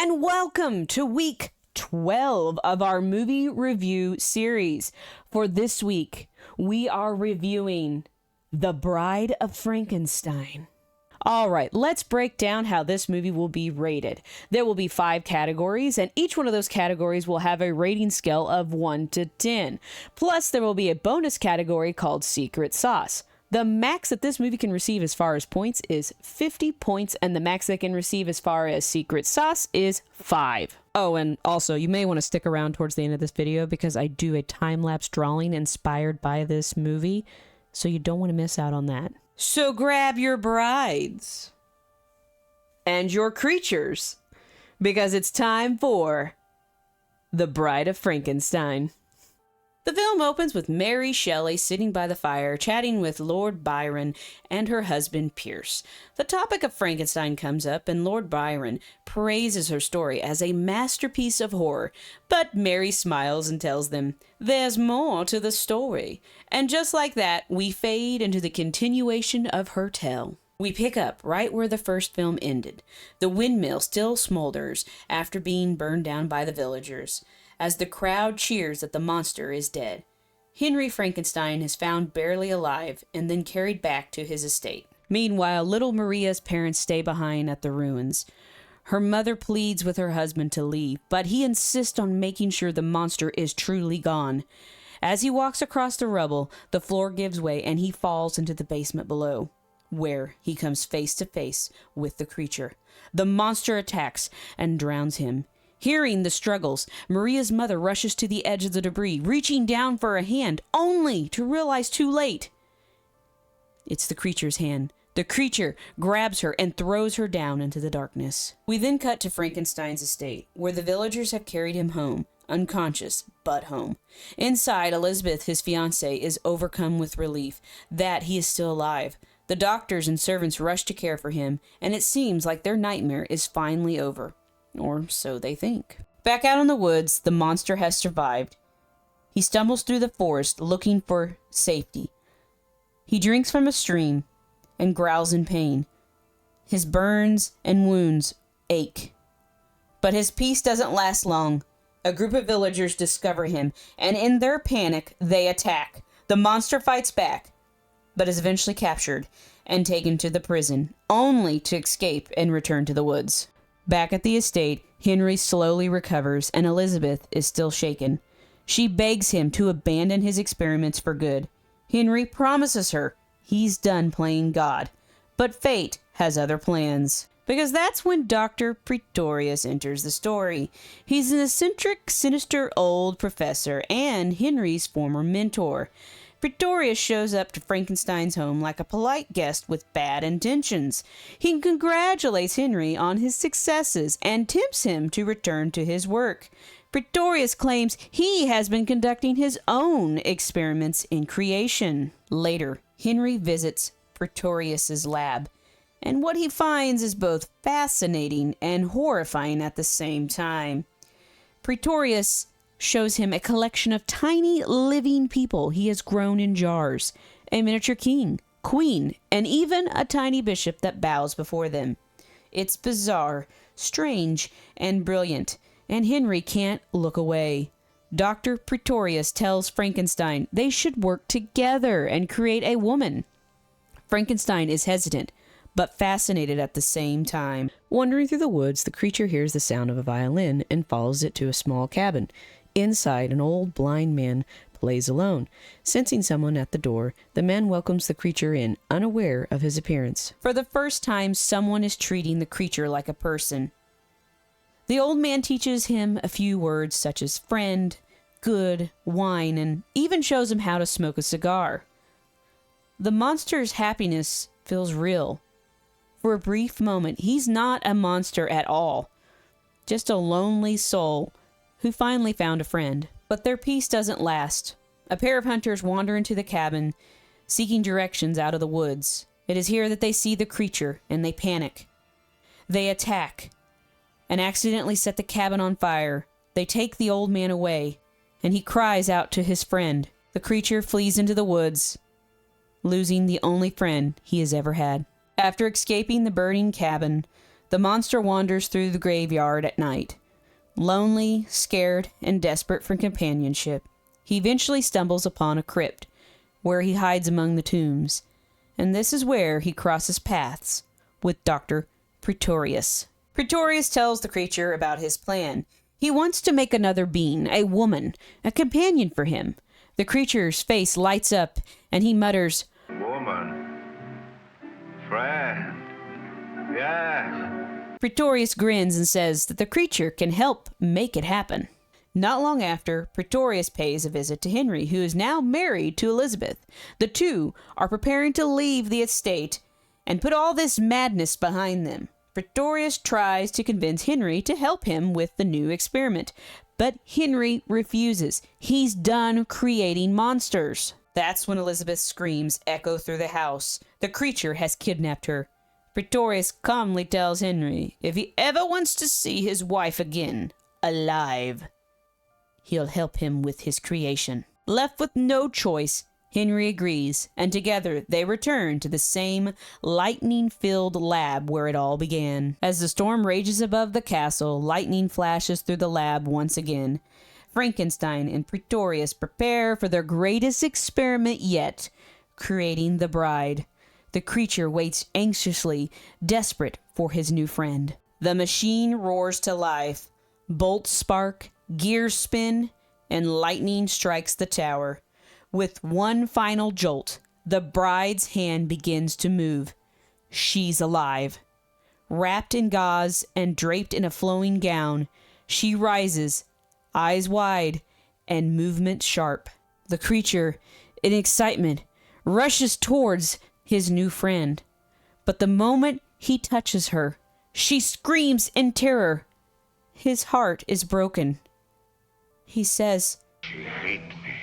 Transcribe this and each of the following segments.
and welcome to week 12 of our movie review series. For this week, we are reviewing The Bride of Frankenstein. All right, let's break down how this movie will be rated. There will be 5 categories, and each one of those categories will have a rating scale of 1 to 10. Plus, there will be a bonus category called Secret Sauce. The max that this movie can receive as far as points is 50 points, and the max they can receive as far as Secret Sauce is 5. Oh, and also, you may want to stick around towards the end of this video because I do a time-lapse drawing inspired by this movie, so you don't want to miss out on that. So grab your brides and your creatures, because it's time for The Bride of Frankenstein. The film opens with Mary Shelley sitting by the fire, chatting with Lord Byron and her husband Pierce. The topic of Frankenstein comes up, and Lord Byron praises her story as a masterpiece of horror. But Mary smiles and tells them, "There's more to the story." And just like that, we fade into the continuation of her tale. We pick up right where the first film ended. The windmill still smolders after being burned down by the villagers, as the crowd cheers that the monster is dead. Henry Frankenstein is found barely alive and then carried back to his estate. Meanwhile, little Maria's parents stay behind at the ruins. Her mother pleads with her husband to leave, but he insists on making sure the monster is truly gone. As he walks across the rubble, the floor gives way and he falls into the basement below, where he comes face to face with the creature. The monster attacks and drowns him. Hearing the struggles, Maria's mother rushes to the edge of the debris, reaching down for a hand, only to realize too late it's the creature's hand. The creature grabs her and throws her down into the darkness. We then cut to Frankenstein's estate, where the villagers have carried him home, unconscious, but home. Inside, Elizabeth, his fiancée, is overcome with relief that he is still alive. The doctors and servants rush to care for him, and it seems like their nightmare is finally over. Or so they think. Back out in the woods, the monster has survived. He stumbles through the forest looking for safety. He drinks from a stream and growls in pain. His burns and wounds ache. But his peace doesn't last long. A group of villagers discover him, and in their panic, they attack. The monster fights back, but is eventually captured and taken to the prison, only to escape and return to the woods. Back at the estate, Henry slowly recovers, and Elizabeth is still shaken. She begs him to abandon his experiments for good. Henry promises her he's done playing God, but fate has other plans. Because that's when Dr. Pretorius enters the story. He's an eccentric, sinister old professor and Henry's former mentor. Pretorius shows up to Frankenstein's home like a polite guest with bad intentions. He congratulates Henry on his successes and tempts him to return to his work. Pretorius claims he has been conducting his own experiments in creation. Later, Henry visits Pretorius's lab, and what he finds is both fascinating and horrifying at the same time. Pretorius shows him a collection of tiny living people he has grown in jars, a miniature king, queen, and even a tiny bishop that bows before them. It's bizarre, strange, and brilliant, and Henry can't look away. Dr. Pretorius tells Frankenstein they should work together and create a woman. Frankenstein is hesitant, but fascinated at the same time. Wandering through the woods, the creature hears the sound of a violin and follows it to a small cabin. Inside, an old blind man plays alone. Sensing someone at the door, the man welcomes the creature in, unaware of his appearance. For the first time, someone is treating the creature like a person. The old man teaches him a few words such as friend, good, wine, and even shows him how to smoke a cigar. The monster's happiness feels real. For a brief moment, he's not a monster at all, just a lonely soul who finally found a friend. But their peace doesn't last. A pair of hunters wander into the cabin, seeking directions out of the woods. It is here that they see the creature, and they panic. They attack, and accidentally set the cabin on fire. They take the old man away, and he cries out to his friend. The creature flees into the woods, losing the only friend he has ever had. After escaping the burning cabin, The monster wanders through the graveyard at night. Lonely, scared, and desperate for companionship, he eventually stumbles upon a crypt, where he hides among the tombs. And this is where he crosses paths with Dr. Pretorius. Pretorius tells the creature about his plan. He wants to make another being, a woman, a companion for him. The creature's face lights up, and he mutters, "Woman. Friend. Yes." Pretorius grins and says that the creature can help make it happen. Not long after, Pretorius pays a visit to Henry, who is now married to Elizabeth. The two are preparing to leave the estate and put all this madness behind them. Pretorius tries to convince Henry to help him with the new experiment, but Henry refuses. He's done creating monsters. That's when Elizabeth's screams echo through the house. The creature has kidnapped her. Pretorius calmly tells Henry if he ever wants to see his wife again, alive, he'll help him with his creation. Left with no choice, Henry agrees, and together they return to the same lightning-filled lab where it all began. As the storm rages above the castle, lightning flashes through the lab once again. Frankenstein and Pretorius prepare for their greatest experiment yet, creating the bride. The creature waits anxiously, desperate for his new friend. The machine roars to life. Bolts spark, gears spin, and lightning strikes the tower. With one final jolt, the bride's hand begins to move. She's alive. Wrapped in gauze and draped in a flowing gown, she rises, eyes wide and movement sharp. The creature, in excitement, rushes towards his new friend. But the moment he touches her, she screams in terror. His heart is broken. He says, "She hates me,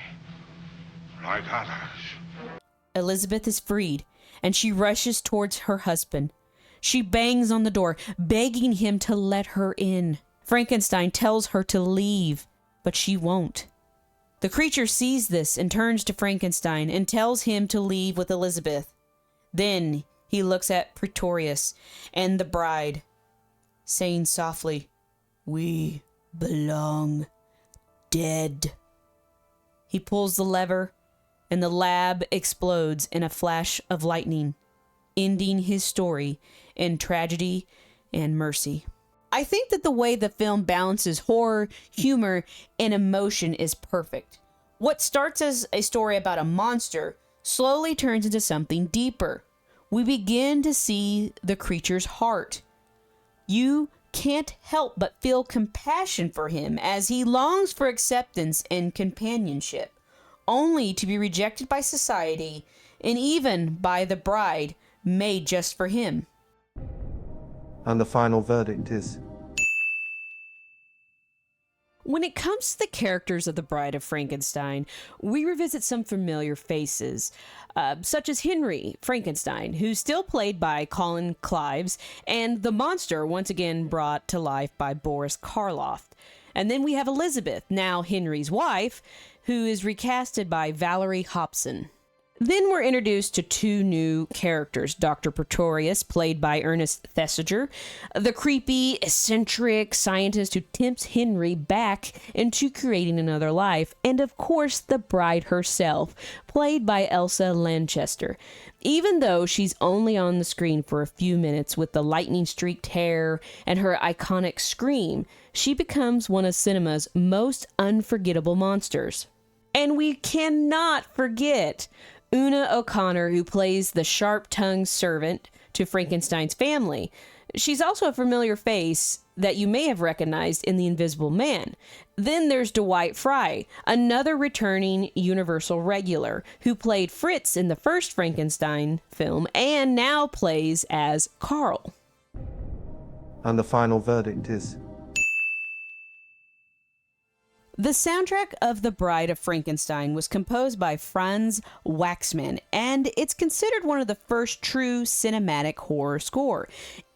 like others." Elizabeth is freed, and she rushes towards her husband. She bangs on the door, begging him to let her in. Frankenstein tells her to leave, but she won't. The creature sees this and turns to Frankenstein and tells him to leave with Elizabeth. Then he looks at Pretorius and the bride, saying softly, "We belong dead." He pulls the lever, and the lab explodes in a flash of lightning, ending his story in tragedy and mercy. I think that the way the film balances horror, humor, and emotion is perfect. What starts as a story about a monster slowly turns into something deeper. We begin to see the creature's heart. You can't help but feel compassion for him as he longs for acceptance and companionship, only to be rejected by society and even by the bride made just for him. And the final verdict is... When it comes to the characters of the Bride of Frankenstein, we revisit some familiar faces, such as Henry Frankenstein, who's still played by Colin Clives, and the monster once again brought to life by Boris Karloff. And then we have Elizabeth, now Henry's wife, who is recasted by Valerie Hobson. Then we're introduced to two new characters, Dr. Pretorius, played by Ernest Thesiger, the creepy, eccentric scientist who tempts Henry back into creating another life, and of course the bride herself, played by Elsa Lanchester. Even though she's only on the screen for a few minutes with the lightning-streaked hair and her iconic scream, she becomes one of cinema's most unforgettable monsters. And we cannot forget Una O'Connor, who plays the sharp-tongued servant to Frankenstein's family. She's also a familiar face that you may have recognized in The Invisible Man. Then there's Dwight Frye, another returning Universal regular, who played Fritz in the first Frankenstein film and now plays as Carl. And the final verdict is... The soundtrack of The Bride of Frankenstein was composed by Franz Waxman, and it's considered one of the first true cinematic horror score.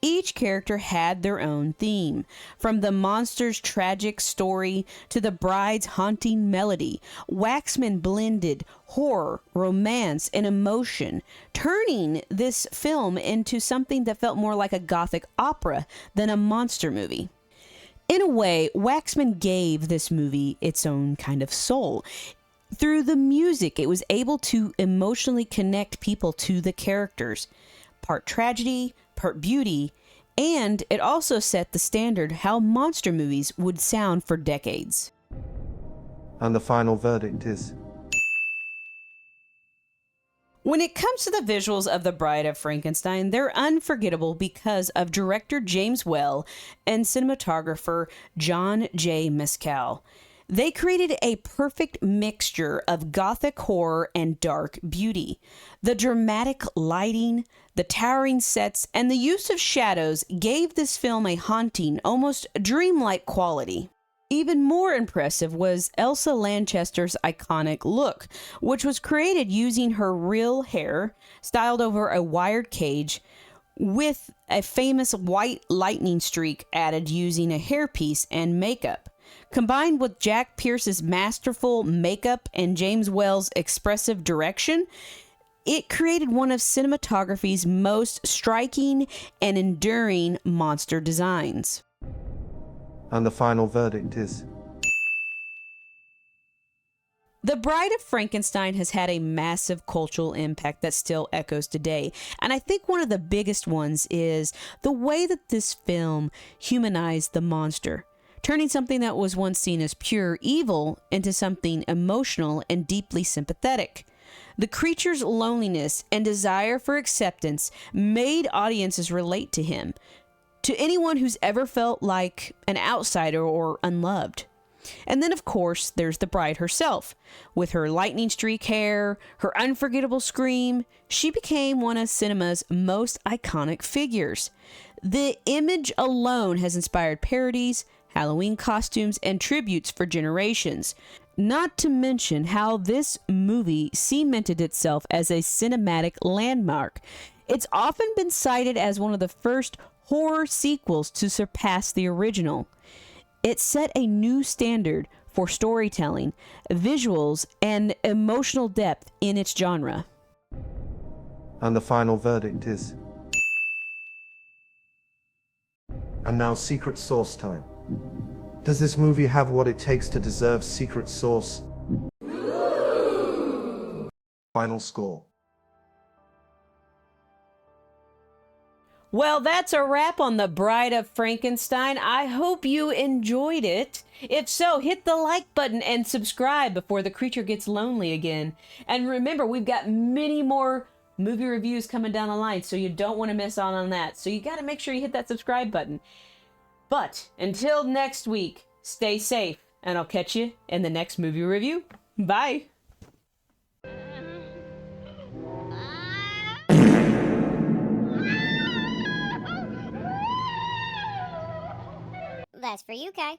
Each character had their own theme, from the monster's tragic story to the bride's haunting melody. Waxman blended horror, romance, and emotion, turning this film into something that felt more like a gothic opera than a monster movie. In a way, Waxman gave this movie its own kind of soul. Through the music, it was able to emotionally connect people to the characters. Part tragedy, part beauty, and it also set the standard how monster movies would sound for decades. And the final verdict is... When it comes to the visuals of The Bride of Frankenstein, they're unforgettable because of director James Whale and cinematographer John J. Mescal. They created a perfect mixture of gothic horror and dark beauty. The dramatic lighting, the towering sets, and the use of shadows gave this film a haunting, almost dreamlike quality. Even more impressive was Elsa Lanchester's iconic look, which was created using her real hair, styled over a wired cage, with a famous white lightning streak added using a hairpiece and makeup. Combined with Jack Pierce's masterful makeup and James Whale's expressive direction, it created one of cinematography's most striking and enduring monster designs. And the final verdict is... The Bride of Frankenstein has had a massive cultural impact that still echoes today, and I think one of the biggest ones is the way that this film humanized the monster, turning something that was once seen as pure evil into something emotional and deeply sympathetic. The creature's loneliness and desire for acceptance made audiences relate to him, to anyone who's ever felt like an outsider or unloved. And then, of course, there's the bride herself. With her lightning streak hair, her unforgettable scream, she became one of cinema's most iconic figures. The image alone has inspired parodies, Halloween costumes, and tributes for generations. Not to mention how this movie cemented itself as a cinematic landmark. It's often been cited as one of the first horror sequels to surpass the original. It set a new standard for storytelling, visuals, and emotional depth in its genre. And the final verdict is... And now secret sauce time. Does this movie have what it takes to deserve secret sauce? Final score. Well, that's a wrap on The Bride of Frankenstein. I hope you enjoyed it. If so, hit the like button and subscribe before the creature gets lonely again. And remember, we've got many more movie reviews coming down the line, so you don't want to miss out on that. So you got to make sure you hit that subscribe button. But until next week, stay safe, and I'll catch you in the next movie review. Bye. That's for you, Kai.